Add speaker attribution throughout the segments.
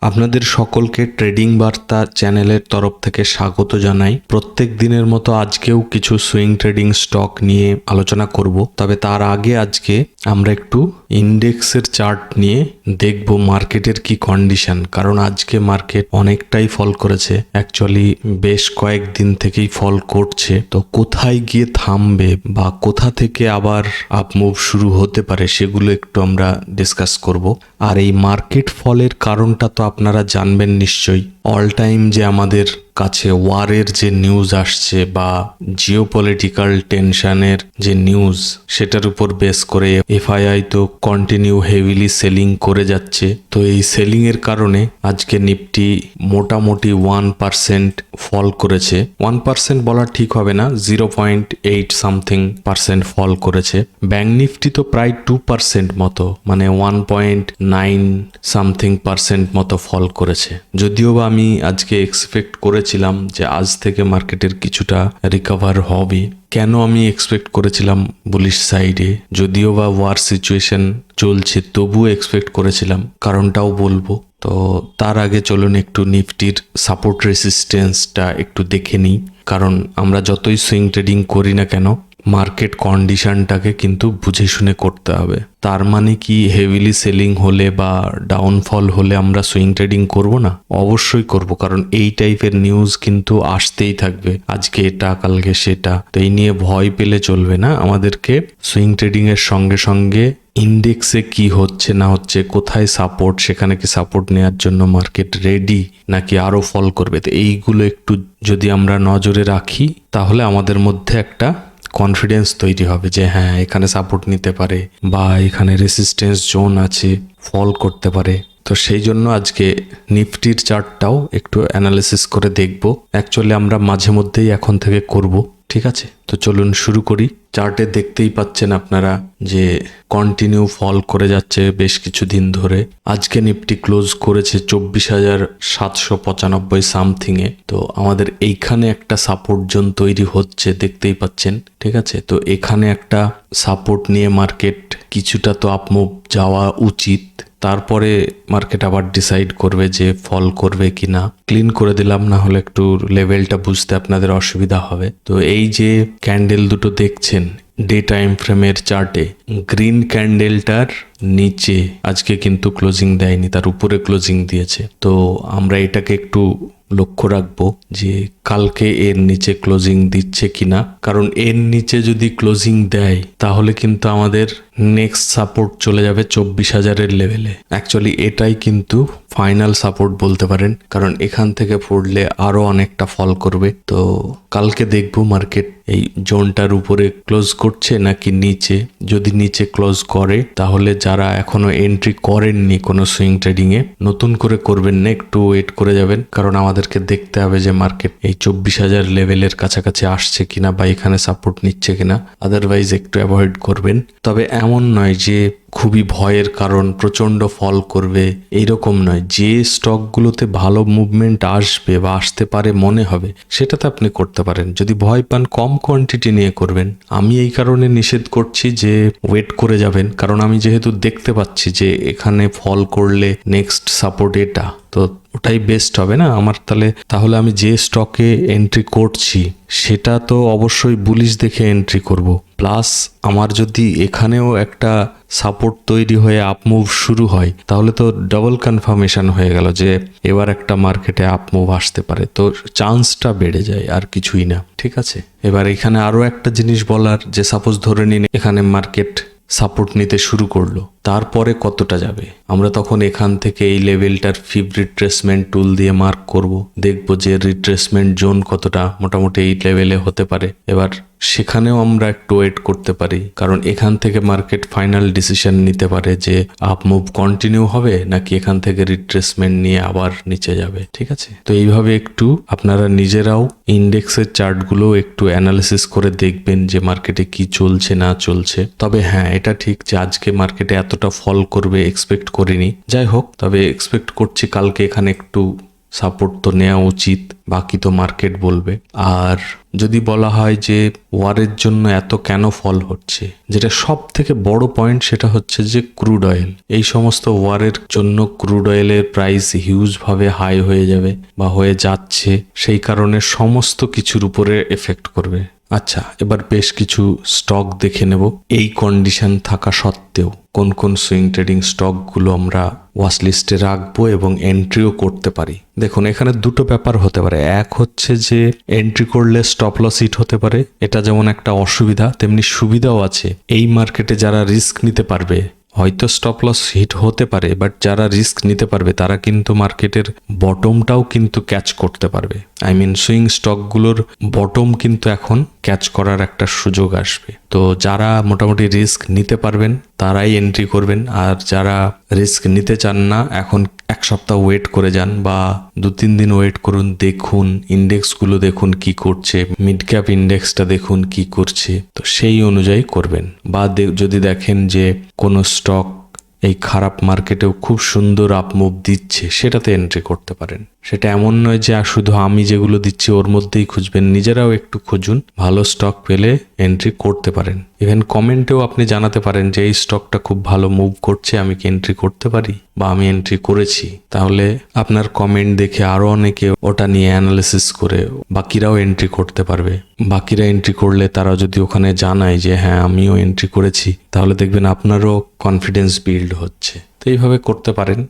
Speaker 1: আপনাদের সকলকে ট্রেডিং বার্তা চ্যানেলের তরফ থেকে স্বাগত জানাই। প্রত্যেক দিনের মতো আজকেও কিছু সুইং ট্রেডিং স্টক নিয়ে আলোচনা করব, তবে তার আগে আজকে আমরা একটু ইন্ডেক্সের চার্ট নিয়ে দেখব মার্কেটের কি কন্ডিশন। কারণ আজকে মার্কেট অনেকটাই ফল করেছে, অ্যাকচুয়ালি বেশ কয়েকদিন থেকেই ফল করছে। তো কোথায় গিয়ে থামবে বা কোথা থেকে আবার আপ মুভ শুরু হতে পারে সেগুলো একটু আমরা ডিসকাস করব। আর এই মার্কেট ফলের কারণটা তো আপনারা জানবেন নিশ্চয়ই। অল টাইম যে আমাদের কাছে ওয়ারের যে নিউজ আসছে বা জিওপলিটিক্যাল টেনশনের যে নিউজ, সেটার উপর বেস করে এফআইআই তো কন্টিনিউ হেভিলি সেলিং করে যাচ্ছে। তো এই সেলিং এর কারণে আজকে নিফটি মোটামুটি 1% ফল করেছে। 1% বলা ঠিক হবে না, 0.8 সামথিং পার্সেন্ট ফল করেছে। ব্যাংক নিফটি তো প্রায় 2% মতো, মানে 1.9 সামথিং পার্সেন্ট মতো ফল করেছে। যদিও বা আমি আজকে এক্সপেক্ট করেছিলাম যে আজ থেকে মার্কেটের কিছুটা রিকভার হবে। কেন আমি এক্সপেক্ট করেছিলাম বুলিশ সাইডে, যদিও বা ওয়ার সিচুয়েশন চলছে তবুও এক্সপেক্ট করেছিলাম, কারণটাও বলবো। তো তার আগে চলুন একটু নিফটির সাপোর্ট রেসিস্টেন্সটা একটু দেখে নিই। কারণ আমরা যতই সুইং ট্রেডিং করি না কেন, মার্কেট কন্ডিশনটাকে কিন্তু বুঝে শুনে করতে হবে। তার মানে কি হেভিলি সেলিং হলে বা ডাউনফল হলে আমরা সুইং ট্রেডিং করব না? অবশ্যই করব, কারণ এই টাইপের নিউজ কিন্তু আসতেই থাকবে, আজকে এটা কালকে সেটা। তো এই নিয়ে ভয় পেলে চলবে না, আমাদেরকে সুইং ট্রেডিং এর সঙ্গে সঙ্গে ইন্ডেক্সে কি হচ্ছে না হচ্ছে, কোথায় সাপোর্ট, সেখানে কি সাপোর্ট নেওয়ার জন্য মার্কেট রেডি নাকি আরো ফল করবে, তো এইগুলো একটু যদি আমরা নজরে রাখি তাহলে আমাদের মধ্যে একটা কনফিডেন্স তৈরি হবে যে হ্যাঁ, এখানে সাপোর্ট নিতে পারে বা এখানে রেসিস্টেন্স জোন আছে, ফল করতে পারে। তো সেই জন্য আজকে নিফটির চার্টটাও একটু অ্যানালিসিস করে দেখব। অ্যাকচুয়ালি আমরা মাঝে মধ্যেই এখন থেকে করব, ঠিক আছে? তো চলুন শুরু করি। চার্টে দেখতেই পাচ্ছেন আপনারা যে কন্টিনিউ ফল করে যাচ্ছে বেশ কিছুদিন ধরে। আজকে নিফটি ক্লোজ করেছে 24,795 সামথিংয়ে। তো আমাদের এইখানে একটা সাপোর্ট জোন তৈরি হচ্ছে, দেখতেই পাচ্ছেন, ঠিক আছে? তো এখানে একটা সাপোর্ট নিয়ে মার্কেট কিছুটা তো আপমুভ যাওয়া উচিত। তারপরে মার্কেট আবার ডিসাইড করবে যে ফল করবে কি না। ক্লিন করে দিলাম, না হলে একটু লেভেলটা বুঝতে আপনাদের অসুবিধা হবে। তো এই যে ক্যান্ডেল দুটো দেখছেন ডে টাইম ফ্রেমের চার্টে, গ্রিন ক্যান্ডেলটার নিচে আজকে কিন্তু ক্লোজিং দেয়নি, তার উপরে ক্লোজিং দিয়েছে। তো আমরা এটাকে একটু লক্ষ্য রাখবো যে কালকে এর নিচে ক্লোজিং দিচ্ছে কিনা। কারণ এর নিচে যদি ক্লোজিং দেয় তাহলে কিন্তু আমাদের নেক্সট সাপোর্ট চলে যাবে 24,000-এর লেভেলে। অ্যাকচুয়ালি এটাই কিন্তু ফাইনাল সাপোর্ট বলতে পারেন, কারণ এখান থেকে পড়লে আরো অনেকটা ফল করবে। তো কালকে দেখবো মার্কেট এই জোনটার উপরে ক্লোজ করছে নাকি নিচে। যদি নিচে ক্লোজ করে তাহলে যারা এখনো এন্ট্রি করেননি কোনো সুইং ট্রেডিং এ, নতুন করে করবেন না, একটু ওয়েট করে যাবেন। কারণ আমাদেরকে দেখতে হবে যে মার্কেট এই 24,000 লেভেলের কাছাকাছি আসছে কিনা বা এখানে সাপোর্ট নিচ্ছে কিনা। আদারওয়াইজ একটু অ্যাভয়েড করবেন। তবে এমন নয় যে খুবই ভয়ের কারণ প্রচন্ড ফল করবে, এইরকম নয়। যে স্টকগুলোতে ভালো মুভমেন্ট আসবে বা আসতে পারে মনে হবে, সেটাতে আপনি করতে পারেন। যদি ভয় পান, কম কোয়ান্টিটি নিয়ে করবেন। আমি এই কারণে নিষেধ করছি যে ওয়েট করে যাবেন, কারণ আমি যেহেতু দেখতে পাচ্ছি যে এখানে ফল করলে নেক্সট সাপোর্ট এটা, তো ওটাই বেস্ট হবে না আমার। তাহলে আমি যে স্টকে এন্ট্রি করছি সেটা তো অবশ্যই বুলিশ দেখে এন্ট্রি করব। প্লাস আমার যদি এখানেও একটা সাপোর্ট তৈরি হয়ে আপমুভ শুরু হয় তাহলে তো ডাবল কনফার্মেশন হয়ে গেল যে এবার একটা মার্কেটে আপমুভ আসতে পারে। তো চান্সটা বেড়ে যায়, আর কিছুই না, ঠিক আছে? এবার এখানে আরো একটা জিনিস বলার, যে সাপোজ ধরে নিন এখানে মার্কেট সাপোর্ট নিতে শুরু করলো, তারপরে কতটা যাবে আমরা তখন এখান থেকে এই লেভেলটার ফিব রিট্রেসমেন্ট টুল দিয়ে মার্ক করব, দেখব যে রিট্রেসমেন্ট জোন কতটা, মোটামুটি এই লেভেলে হতে পারে। এবার সেখানেও আমরা একটু ওয়েট করতে পারি, কারণ এখান থেকে মার্কেট ফাইনাল ডিসিশন নিতে পারে যে আপ মুভ কন্টিনিউ হবে নাকি এখান থেকে রিট্রেসমেন্ট নিয়ে আবার নিচে যাবে, ঠিক আছে? তো এইভাবে একটু আপনারা নিজেরাও ইন্ডেক্সের চার্টগুলো একটু অ্যানালিসিস করে দেখবেন যে মার্কেটে কি চলছে না চলছে। তবে হ্যাঁ, এটা ঠিক যে আজকে মার্কেটে এতটা ফল করবে এক্সপেক্ট করিনি। যাই হোক, তবে এক্সপেক্ট করছি কালকে এখানে একটু সাপোর্ট তো নেওয়া উচিত, বাকি তো মার্কেট বলবে। আর যদি বলা হয় যে ওয়ারের জন্য এত কেন ফল হচ্ছে, যেটা সব থেকে বড় পয়েন্ট সেটা হচ্ছে যে ক্রুড অয়েল। এই সমস্ত ওয়ারের জন্য ক্রুড অয়েলের প্রাইস হিউজভাবে হাই হয়ে যাবে বা হয়ে যাচ্ছে, সেই কারণে সমস্ত কিছুর উপরে এফেক্ট করবে। আচ্ছা, এবার বেশ কিছু স্টক দেখে নেব এই কন্ডিশন থাকা সত্ত্বেও কোন কোন সুইং ট্রেডিং স্টকগুলো আমরা ওয়াচ লিস্টে রাখবো এবং এন্ট্রিও করতে পারি। দেখুন, এখানে দুটো ব্যাপার হতে পারে। এক হচ্ছে যে এন্ট্রি করলে স্টপ লস হিট হতে পারে, এটা যেমন একটা অসুবিধা, তেমনি সুবিধাও আছে। এই মার্কেটে যারা রিস্ক নিতে পারবে, হয়তো স্টপ লস হিট হতে পারে, বাট যারা রিস্ক নিতে পারবে তারা কিন্তু মার্কেটের বটমটাও কিন্তু ক্যাচ করতে পারবে। আই মিন সুইং স্টকগুলোর বটম কিন্তু এখন ক্যাচ করার একটা সুযোগ আসবে। তো যারা মোটামুটি রিস্ক নিতে পারবেন তারাই এন্ট্রি করবেন, আর যারা রিস্ক নিতে চান না, এখন এক সপ্তাহ ওয়েট করে যান বা 2-3 দিন ওয়েট করুন, দেখুন ইন্ডেক্সগুলো দেখুন কি করছে, মিড ক্যাপ ইন্ডেক্সটা দেখুন কি করছে, তো সেই অনুযায়ী করবেন। বা যদি দেখেন যে কোনো স্টক এই খারাপ মার্কেটেও খুব সুন্দর আপমুভ দিচ্ছে, সেটাতে এন্ট্রি করতে পারেন। সেটা এমন নয় যে শুধু আমি যেগুলো দিচ্ছি ওর মধ্যেই খুঁজবেন, নিজেরাও একটু খুঁজুন, ভালো স্টক পেলে এন্ট্রি করতে পারেন। ইভেন কমেন্টেও আপনি জানাতে পারেন যে এই স্টকটা খুব ভালো মুভ করছে, আমি কি এন্ট্রি করতে পারি বা আমি এন্ট্রি করেছি। তাহলে আপনার কমেন্ট দেখে আরও অনেকে ওটা নিয়ে অ্যানালিসিস করে বাকিরাও এন্ট্রি করতে পারবে। বাকিরা এন্ট্রি করলে তারা যদি ওখানে জানায় যে হ্যাঁ আমিও এন্ট্রি করেছি, তাহলে দেখবেন আপনারও কনফিডেন্স বিল্ড হচ্ছে। তো এইভাবে করতে পারেন।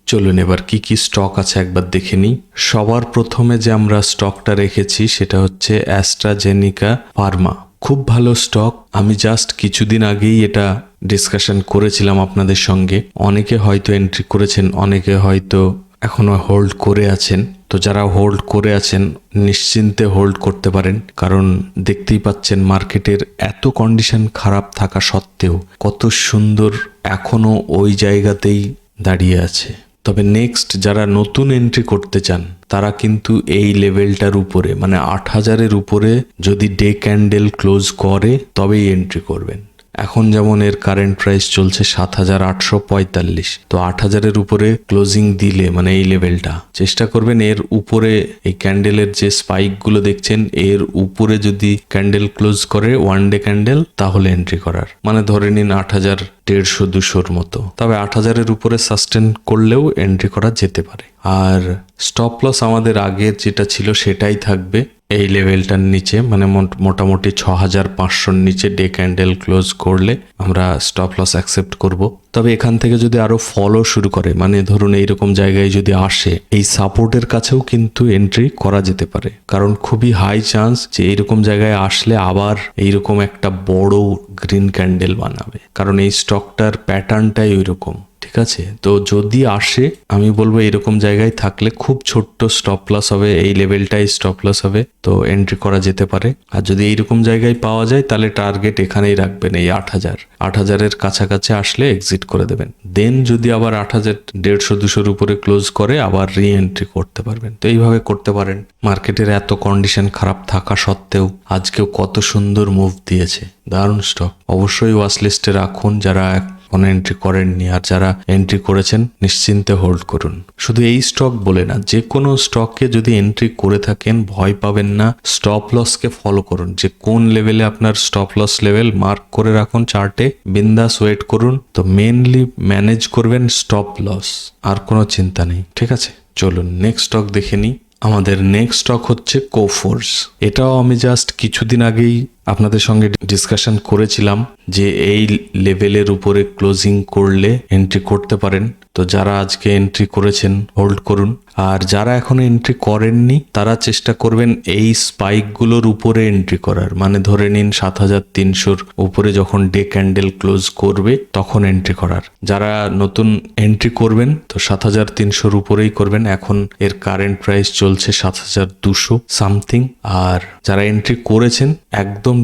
Speaker 1: চলুন এবার কি কি স্টক আছে একবার দেখে নিই। সবার প্রথমে যে আমরা স্টকটা রেখেছি সেটা হচ্ছে অ্যাস্ট্রাজেনিকা ফার্মা। খুব ভালো স্টক। আমি জাস্ট কিছুদিন আগেই এটা ডিসকাশন করেছিলাম আপনাদের সঙ্গে। অনেকে হয়তো এন্ট্রি করেছেন, অনেকে হয়তো এখনো হোল্ড করে আছেন। তো যারা হোল্ড করে আছেন নিশ্চিন্তে হোল্ড করতে পারেন, কারণ দেখতেই পাচ্ছেন মার্কেটের এত কন্ডিশন খারাপ থাকা সত্ত্বেও কত সুন্দর এখনো ওই জায়গাতেই দাঁড়িয়ে আছে। তবে নেক্সট যারা নতুন এন্ট্রি করতে চান তারা কিন্তু এই লেভেলটার উপরে, মানে 8,000-এর উপরে যদি ডে ক্যান্ডেল ক্লোজ করে তবেই এন্ট্রি করবেন। এখন যেমন এর কারেন্ট প্রাইস চলছে 7,845, তো 8,000-এর উপরে ক্লোজিং দিলে মানে এই লেভেলটা চেষ্টা করবেন এর উপরে, এই ক্যান্ডেলের যে স্পাইকগুলো দেখছেন এর উপরে যদি ক্যান্ডেল ক্লোজ করে ওয়ান ডে ক্যান্ডেল, তাহলে এন্ট্রি করার, মানে ধরে নিন 8,150-200-র মতো। তবে 8,000-এর উপরে সাস্টেন করলেও এন্ট্রি করা যেতে পারে। আর স্টপ লস আমাদের আগের যেটা ছিল সেটাই থাকবে এই লেভেলটার নিচে, মানে মোটামুটি 6,500-র নিচে ডে ক্যান্ডেল ক্লোজ করলে আমরা স্টপ লস অ্যাকসেপ্ট করব। তবে এখান থেকে যদি আরো ফলো শুরু করে, মানে ধরুন এইরকম জায়গায় যদি আসে, এই সাপোর্টের কাছেও কিন্তু এন্ট্রি করা যেতে পারে, কারণ খুবই হাই চান্স যে এইরকম জায়গায় আসলে আবার এইরকম একটা বড় গ্রিন ক্যান্ডেল বানাবে, কারণ এই স্টকটার প্যাটার্নটাই ওইরকম। ঠিক আছে, তো যদি আসে আমি বলবো এরকম জায়গায় থাকলে খুব ছোট্ট স্টপ লস হবে, এই লেভেলটাই স্টপ লস হবে, তো এন্ট্রি করা যেতে পারে। আর যদি এইরকম জায়গায় পাওয়া যায় তাহলে টার্গেট এখানেই রাখবেন, এই 8,000-এর কাছাকাছি আসলে এক্সিট করে দেবেন। দেন যদি আবার 8,150-200-র উপরে ক্লোজ করে আবার রি এন্ট্রি করতে পারবেন। তো এইভাবে করতে পারেন। মার্কেটের এত কন্ডিশন খারাপ থাকা সত্ত্বেও আজকেও কত সুন্দর মুভ দিয়েছে, দারুণ স্টক। অবশ্যই ওয়াচ লিস্টে রাখুন যারা কোনো এন্ট্রি করেননি, আর যারা এন্ট্রি করেছেন নিশ্চিন্তে হোল্ড করুন। শুধু এই স্টক বলে না, যে কোনো স্টককে যদি এন্ট্রি করে থাকেন ভয় পাবেন না, স্টপ লসকে ফলো করুন, যে কোন লেভেলে আপনার স্টপ লস লেভেল মার্ক করে রাখুন চার্টে, বিন্দাস ওয়েট করুন। তো মেনলি ম্যানেজ করবেন স্টপ লস, আর কোনো চিন্তা নেই। ঠিক আছে, চলুন নেক্সট স্টক দেখে নিই। আমাদের নেক্সট স্টক হচ্ছে কোফোর্স। এটাও আমি জাস্ট কিছুদিন আগেই আপনাদের সঙ্গে ডিসকাশন করেছিলাম যে এই লেভেলের উপরে ক্লোজিং করলে এন্ট্রি করতে পারেন। তো যারা আজকে এন্ট্রি করেছেন হোল্ড করুন, আর যারা এখনো এন্ট্রি করেননি তারা চেষ্টা করবেন এই স্পাইকগুলোর উপরে এন্ট্রি করার, মানে ধরে নিন 7,300-র উপরে যখন ডে ক্যান্ডেল ক্লোজ করবে তখন এন্ট্রি করার। যারা নতুন এন্ট্রি করবেন তো 7,300-র উপরেই করবেন। এখন এর কারেন্ট প্রাইস চলছে 7,200 সামথিং। আর যারা এন্ট্রি করেছেন একদম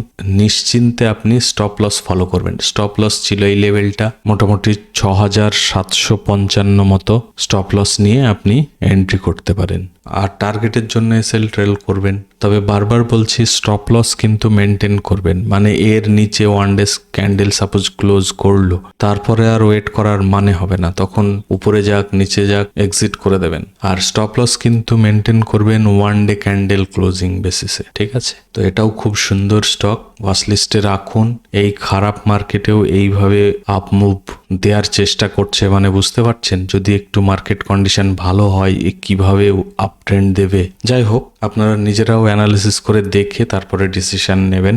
Speaker 1: নিশ্চিন্তে আপনি স্টপ লস ফলো করবেন। স্টপ লস ছিল এই লেভেলটা, মোটামুটি 6,755 মতো স্টপ লস নিয়ে আপনি এন্ট্রি করতে পারেন। আর টার্গেটের জন্য এসএল ট্রেল করবেন। তবে বারবার বলছি স্টপ লস কিন্তু মেনটেন করবেন, মানে এর নিচে one day candle suppose close করলো, তারপরে আর ওয়েট করার মানে হবে না, তখন উপরে যাক নিচে যাক এক্সিট করে দেবেন। আর স্টপ লস কিন্তু মেনটেন করবেন ওয়ান ডে ক্যান্ডেল ক্লোজিং বেসিসে, ঠিক আছে? তো এটাও খুব সুন্দর স্টক, ওয়াচ লিস্টে রাখুন। এই খারাপ মার্কেটেও এইভাবে আপ মুভ দেওয়ার চেষ্টা করছে, মানে বুঝতে পারছেন যদি একটু মার্কেট কন্ডিশন ভালো হয় কিভাবে আপ ট্রেন্ড দেবে। যাই হোক, আপনারা নিজেরাও অ্যানালিসিস করে দেখে তারপরে ডিসিশন নেবেন।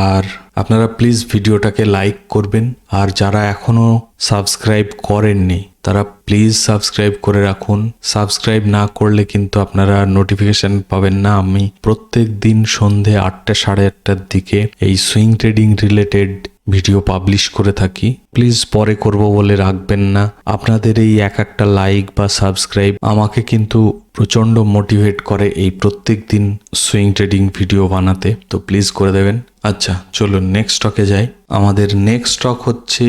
Speaker 1: আর আপনারা প্লিজ ভিডিওটাকে লাইক করবেন, আর যারা এখনো সাবস্ক্রাইব করেননি তারা প্লিজ সাবস্ক্রাইব করে রাখুন। সাবস্ক্রাইব না করলে কিন্তু আপনারা নোটিফিকেশন পাবেন না। আমি প্রত্যেক দিন সন্ধে 8টা সাড়ে 8টার দিকে এই swing trading related video publish করে থাকি। প্লিজ পরে করব বলে রাখবেন না। আপনাদের এই একটা লাইক বা সাবস্ক্রাইব আমাকে কিন্তু প্রচণ্ড মোটিভেট করে এই প্রত্যেক দিন সুইং ট্রেডিং ভিডিও বানাতে, তো প্লিজ করে দেবেন। আচ্ছা চলুন নেক্সট স্টকে যাই। আমাদের নেক্সট স্টক হচ্ছে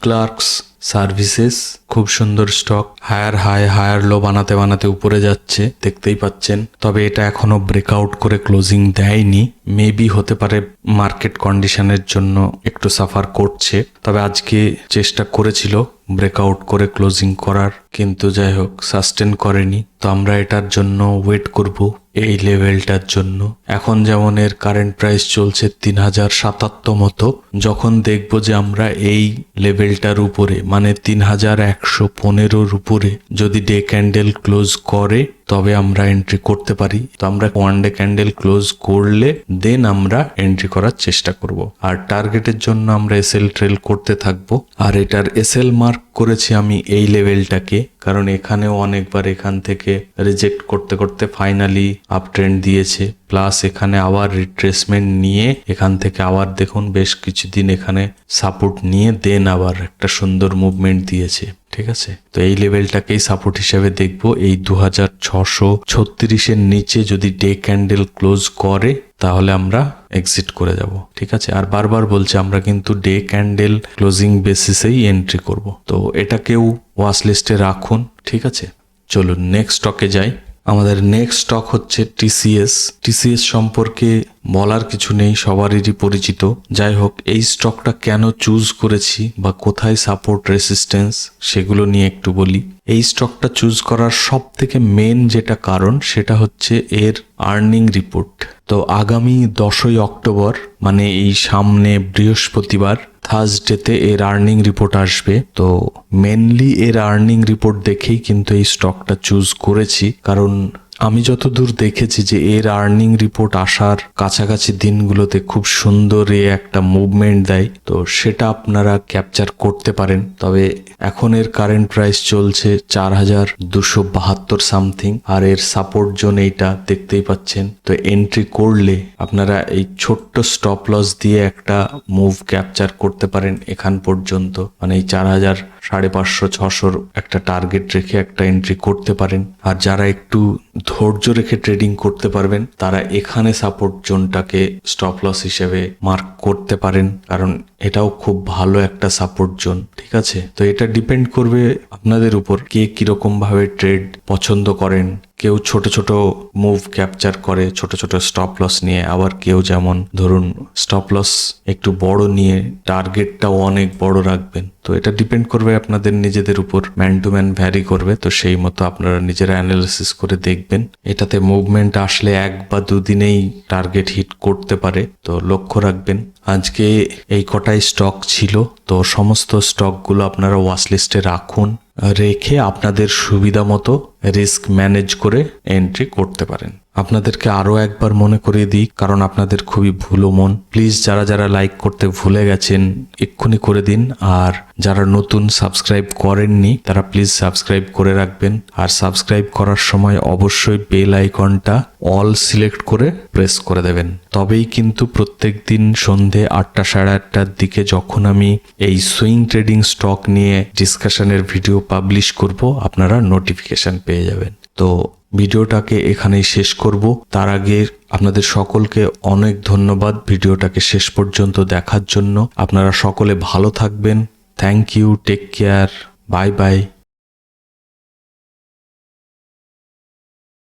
Speaker 1: ক্লার্কস সার্ভিসেস। খুব সুন্দর stock, higher high higher low বানাতে বানাতে উপরে যাচ্ছে, দেখতেই পাচ্ছেন। তবে এটা এখনো ব্রেকআউট করে ক্লোজিং দেয়নি, মেবি হতে পারে মার্কেট কন্ডিশনের জন্য একটু সাফার করছে। তবে আজকে চেষ্টা করেছিল ব্রেকআউট করে ক্লোজিং করার, কিন্তু যাই হোক সাস্টেন করেনি। তো আমরা এটার জন্য ওয়েট করব এই লেভেলটার জন্য। এখন যেমন এর কারেন্ট প্রাইস চলছে 3077 মতো, যখন দেখব যে আমরা এই লেভেলটার উপরে মানে 3115 উপরে যদি ডে ক্যান্ডেল ক্লোজ করে তবে আমরা এন্ট্রি করতে পারি। তো আমরা ওয়ান ডে ক্যান্ডেল ক্লোজ করলে দেন আমরা এন্ট্রি করার চেষ্টা করব। আর টার্গেটের জন্য আমরা এসএল ট্রেল করতে থাকবো। আর এটার এসএল মার্ক করেছি আমি এই লেভেলটাকে, কারণ এখানেও অনেকবার এখান থেকে রিজেক্ট করতে করতে ফাইনালি আপ ট্রেন্ড দিয়েছে, প্লাস এখানে আবার রিট্রেসমেন্ট নিয়ে এখান থেকে আবার দেখুন বেশ কিছুদিন এখানে সাপোর্ট নিয়ে দেন আবার একটা সুন্দর মুভমেন্ট দিয়েছে, ঠিক আছে? তো এই লেভেলটাকেই সাপোর্ট হিসেবে দেখব। এই 2636-এর নিচে যদি ডে ক্যান্ডেল ক্লোজ করে তাহলে আমরা এক্সিট করে যাব, ঠিক আছে? আর বারবার বলছি আমরা কিন্তু ডে ক্যান্ডেল ক্লোজিং বেসিসেই এন্ট্রি করব। তো এটাকেও ওয়াচ লিস্টে রাখুন, ঠিক আছে? চলুন নেক্সট স্টকে যাই। আমাদের নেক্সট স্টক হচ্ছে টিসিএস। টিসিএস সম্পর্কে বলার কিছু নেই, সবারই পরিচিত। যাই হোক, এই স্টকটা কেন চুজ করেছি বা কোথায় সাপোর্ট রেসিস্ট্যান্স সেগুলো নিয়ে একটু বলি। এই স্টকটা চুজ করার সব থেকে মেন যেটা কারণ সেটা হচ্ছে এর আর্নিং রিপোর্ট। তো আগামী 10ই অক্টোবর মানে এই সামনে বৃহস্পতিবার থার্সডেতে এর আর্নিং রিপোর্ট আসবে। তো মেনলি এর আর্নিং রিপোর্ট দেখেই কিন্তু এই স্টকটা চুজ করেছি, কারণ আমি যতদূর দেখেছি যে এর আর্নিং রিপোর্ট আসার কাছাকাছি দিনগুলোতে খুব সুন্দর একটা মুভমেন্ট দেয়, তো সেটা আপনারা ক্যাপচার করতে পারেন। তবে এখন এর কারেন্ট প্রাইস চলছে 4272 সামথিং, আর এর সাপোর্ট জোন এইটা দেখতেই পাচ্ছেন। তো এন্ট্রি করলে আপনারা এই ছোট্ট স্টপ লস দিয়ে একটা মুভ ক্যাপচার করতে পারেন এখান পর্যন্ত, মানে এই 4500-600 একটা টার্গেট রেখে একটা এন্ট্রি করতে পারেন। আর যারা একটু ধৈর্য রেখে ট্রেডিং করতে পারবেন তারা এখানে সাপোর্ট জোনটাকে স্টপ লস হিসেবে মার্ক করতে পারেন, কারণ এটাও খুব ভালো একটা সাপোর্ট জোন, ঠিক আছে? তো এটা ডিপেন্ড করবে আপনাদের উপর, কে কিরকম ভাবে ট্রেড পছন্দ করেন। কেউ ছোট ছোট মুভ ক্যাপচার করে ছোট ছোট স্টপ লস নিয়ে, আবার কেউ যেমন ধরুন স্টপ লস একটু বড় নিয়ে টার্গেটটাও অনেক বড় রাখবেন। তো এটা ডিপেন্ড করবে আপনাদের নিজেদের উপর, ম্যান টু ম্যান ভ্যারি করবে। তো সেই মতো আপনারা নিজেরা অ্যানালিসিস করে দেখবেন। এটাতে মুভমেন্ট আসলে 1 বা 2 দিনেই টার্গেট হিট করতে পারে, তো লক্ষ্য রাখবেন। আজকে এই কটাই স্টক ছিল, তো সমস্ত স্টকগুলো আপনারা ওয়াচ লিস্টে রাখুন, রেখে আপনাদের সুবিধা মতো রিস্ক ম্যানেজ করে এন্ট্রি করতে পারেন। আপনাদেরকে আরো একবার মনে করিয়ে দিই, কারণ আপনাদের খুবই ভুলো মন। প্লিজ যারা যারা লাইক করতে ভুলে গেছেন এক্ষুনি করে দিন, আর যারা নতুন সাবস্ক্রাইব করেননি তারা প্লিজ সাবস্ক্রাইব করে রাখবেন। আর সাবস্ক্রাইব করার সময় অবশ্যই বেল আইকনটা অল সিলেক্ট করে প্রেস করে দেবেন, তবেই কিন্তু প্রত্যেক দিন সন্ধে 8টা সাড়ে 8টার দিকে যখন আমি এই সুইং ট্রেডিং স্টক নিয়ে ডিসকাশনের ভিডিও পাবলিশ করব আপনারা নোটিফিকেশন পেয়ে যাবেন। তো ভিডিওটাকে এখানেই শেষ করব। তার আগে আপনাদের সকলকে অনেক ধন্যবাদ ভিডিওটাকে শেষ পর্যন্ত দেখার জন্য। আপনারা সকলে ভালো থাকবেন। Thank you, take care, bye by.